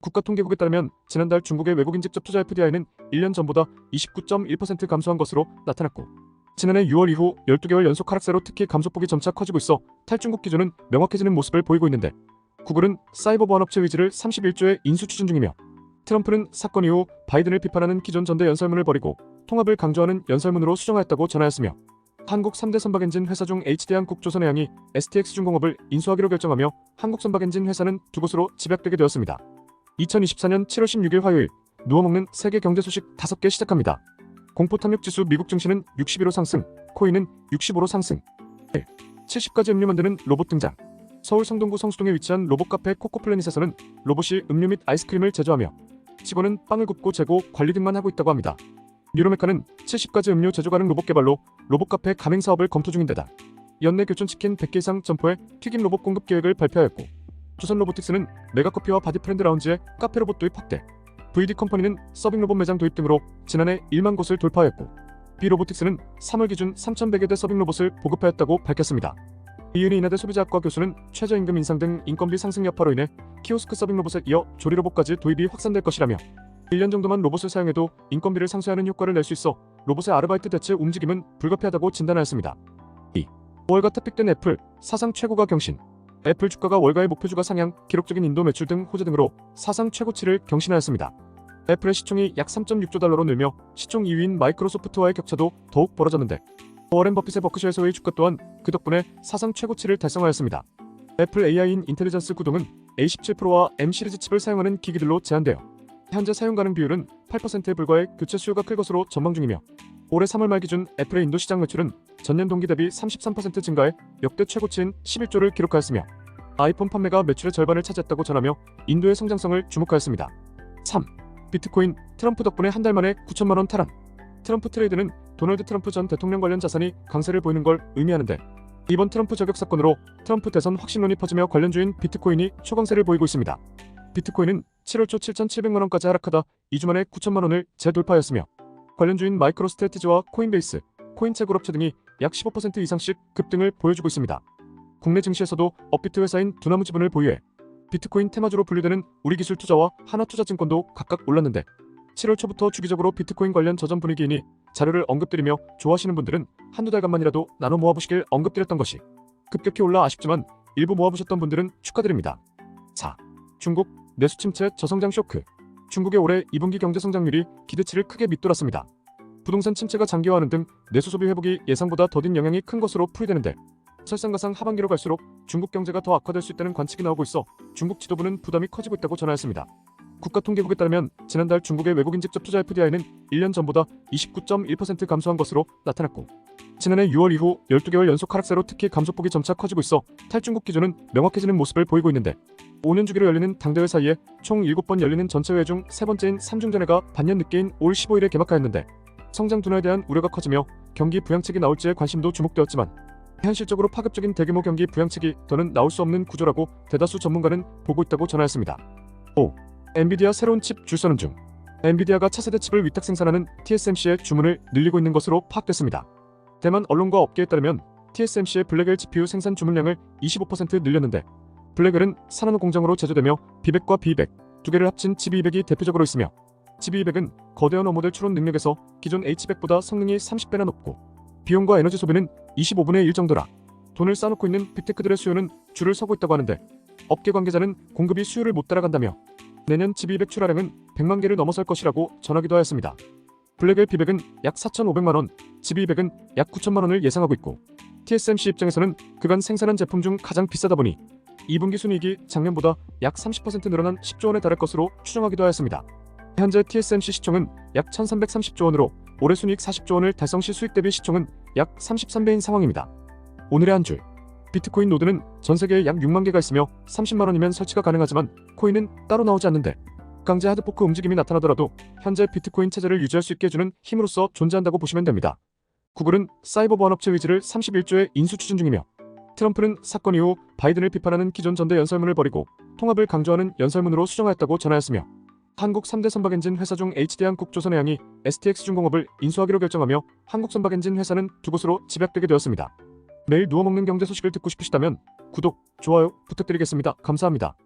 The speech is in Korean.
국가통계국에 따르면 지난달 중국의 외국인 직접 투자 FDI는 1년 전보다 29.1% 감소한 것으로 나타났고, 지난해 6월 이후 12개월 연속 하락세로 특히 감소폭이 점차 커지고 있어 탈중국 기조는 명확해지는 모습을 보이고 있는데, 구글은 사이버 보안업체 위즈를 31조에 인수 추진 중이며, 트럼프는 사건 이후 바이든을 비판하는 기존 전대 연설문을 버리고 통합을 강조하는 연설문으로 수정하였다고 전하였으며, 한국 3대 선박엔진 회사 중 HD한국조선해양이 STX중공업을 인수하기로 결정하며 한국 선박엔진 회사는 두 곳으로 집약되게 되었습니다. 2024년 7월 16일 화요일, 누워먹는 세계 경제 소식 5개 시작합니다. 공포탐욕지수 미국 증시는 61로 상승, 코인은 65로 상승. 70가지 음료 만드는 로봇 등장. 서울 성동구 성수동에 위치한 로봇 카페 코코플래닛에서는 로봇이 음료 및 아이스크림을 제조하며 직원은 빵을 굽고 재고, 관리 등만 하고 있다고 합니다. 뉴로메카는 70가지 음료 제조가능 로봇 개발로 로봇 카페 가맹 사업을 검토 중인 데다 연내 교촌치킨 100개 이상 점포에 튀김 로봇 공급 계획을 발표하였고, 조선 로보틱스는 메가커피와 바디프렌드 라운지에 카페 로봇 도입 확대, VD 컴퍼니는 서빙 로봇 매장 도입 등으로 지난해 1만 곳을 돌파하였고, B로보틱스는 3월 기준 3,100여 대 서빙 로봇을 보급하였다고 밝혔습니다. 이은희 인하대 소비자학과 교수는 최저임금 인상 등 인건비 상승 여파로 인해 키오스크 서빙 로봇에 이어 조리 로봇까지 도입이 확산될 것이라며, 1년 정도만 로봇을 사용해도 인건비를 상쇄하는 효과를 낼 수 있어 로봇의 아르바이트 대체 움직임은 불가피하다고 진단하였습니다. 2. 월가 탑픽된 애플, 사상 최고가 경신. 애플 주가가 월가의 목표주가 상향, 기록적인 인도 매출 등 호재 등으로 사상 최고치를 경신하였습니다. 애플의 시총이 약 3.6조 달러로 늘며 시총 2위인 마이크로소프트와의 격차도 더욱 벌어졌는데, 워렌 버핏의 버크셔에서의 주가 또한 그 덕분에 사상 최고치를 달성하였습니다. 애플 AI인 인텔리전스 구동은 A17 프로와 M 시리즈 칩을 사용하는 기기들로 제한되어 현재 사용 가능 비율은 8%에 불과해 교체 수요가 클 것으로 전망 중이며, 올해 3월 말 기준 애플의 인도 시장 매출은 전년 동기 대비 33% 증가해 역대 최고치인 11조를 기록하였으며, 아이폰 판매가 매출의 절반을 차지했다고 전하며 인도의 성장성을 주목하였습니다. 3. 비트코인, 트럼프 덕분에 한 달 만에 9천만 원 탈환. 트럼프 트레이드는 도널드 트럼프 전 대통령 관련 자산이 강세를 보이는 걸 의미하는데, 이번 트럼프 저격 사건으로 트럼프 대선 확신론이 퍼지며 관련주인 비트코인이 초강세를 보이고 있습니다. 비트코인은 7월 초 7,700만 원까지 하락하다 2주 만에 9천만 원을 재돌파하였으며, 관련주인 마이크로스트래티지와 코인베이스, 코인채굴업체 등이 약 15% 이상씩 급등을 보여주고 있습니다. 국내 증시에서도 업비트 회사인 두나무 지분을 보유해 비트코인 테마주로 분류되는 우리기술투자와 하나투자증권도 각각 올랐는데, 7월 초부터 주기적으로 비트코인 관련 저점 분위기이니 자료를 언급드리며 좋아하시는 분들은 한두 달간만이라도 나눠 모아보시길 언급드렸던 것이 급격히 올라 아쉽지만 일부 모아보셨던 분들은 축하드립니다. 4. 중국, 내수 침체 저성장 쇼크. 중국의 올해 2분기 경제 성장률이 기대치를 크게 밑돌았습니다. 부동산 침체가 장기화하는 등 내수 소비 회복이 예상보다 더딘 영향이 큰 것으로 풀이되는데, 설상가상 하반기로 갈수록 중국 경제가 더 악화될 수 있다는 관측이 나오고 있어 중국 지도부는 부담이 커지고 있다고 전하였습니다. 국가통계국에 따르면 지난달 중국의 외국인 직접 투자 FDI는 1년 전보다 29.1% 감소한 것으로 나타났고, 지난해 6월 이후 12개월 연속 하락세로 특히 감소폭이 점차 커지고 있어 탈중국 기조는 명확해지는 모습을 보이고 있는데, 5년 주기로 열리는 당대회 사이에 총 7번 열리는 전체회 중 3번째인 삼중전회가 반년 늦게인 올 15일에 개막하였는데, 성장 둔화에 대한 우려가 커지며 경기 부양책이 나올지에 관심도 주목되었지만, 현실적으로 파급적인 대규모 경기 부양책이 더는 나올 수 없는 구조라고 대다수 전문가는 보고 있다고 전하였습니다. 5. 엔비디아 새로운 칩 줄 서는 중. 엔비디아가 차세대 칩을 위탁 생산하는 TSMC의 주문을 늘리고 있는 것으로 파악됐습니다. 대만 언론과 업계에 따르면 TSMC의 블랙엘 GPU 생산 주문량을 25% 늘렸는데, 블랙엘은 산화노 공정으로 제조되며 B100과 B200 두 개를 합친 GB200이 대표적으로 있으며, GB200은 거대한 어모델 추론 능력에서 기존 H100보다 성능이 30배나 높고 비용과 에너지 소비는 25분의 1 정도라 돈을 쌓아놓고 있는 빅테크들의 수요는 줄을 서고 있다고 하는데, 업계 관계자는 공급이 수요를 못 따라간다며 내년 GB200 출하량은 100만 개를 넘어설 것이라고 전하기도 하였습니다. 블랙엘 B100은 약 4,500만 원, GB200은 약 9천만 원을 예상하고 있고, TSMC 입장에서는 그간 생산한 제품 중 가장 비싸다 보니 2분기 순이익이 작년보다 약 30% 늘어난 10조 원에 달할 것으로 추정하기도 하였습니다. 현재 TSMC 시총은 약 1,330조 원으로 올해 순이익 40조 원을 달성 시 수익 대비 시총은 약 33배인 상황입니다. 오늘의 한 줄. 비트코인 노드는 전 세계에 약 6만 개가 있으며 30만 원이면 설치가 가능하지만 코인은 따로 나오지 않는데, 강제 하드포크 움직임이 나타나더라도 현재 비트코인 체제를 유지할 수 있게 해주는 힘으로서 존재한다고 보시면 됩니다. 구글은 사이버 보안업체 위즈를 31조에 인수 추진 중이며, 트럼프는 사건 이후 바이든을 비판하는 기존 전대 연설문을 버리고 통합을 강조하는 연설문으로 수정하였다고 전하였으며, 한국 3대 선박엔진 회사 중 HD한국조선해양이 STX중공업을 인수하기로 결정하며 한국 선박엔진 회사는 두 곳으로 집약되게 되었습니다. 매일 누워먹는 경제 소식을 듣고 싶으시다면 구독, 좋아요 부탁드리겠습니다. 감사합니다.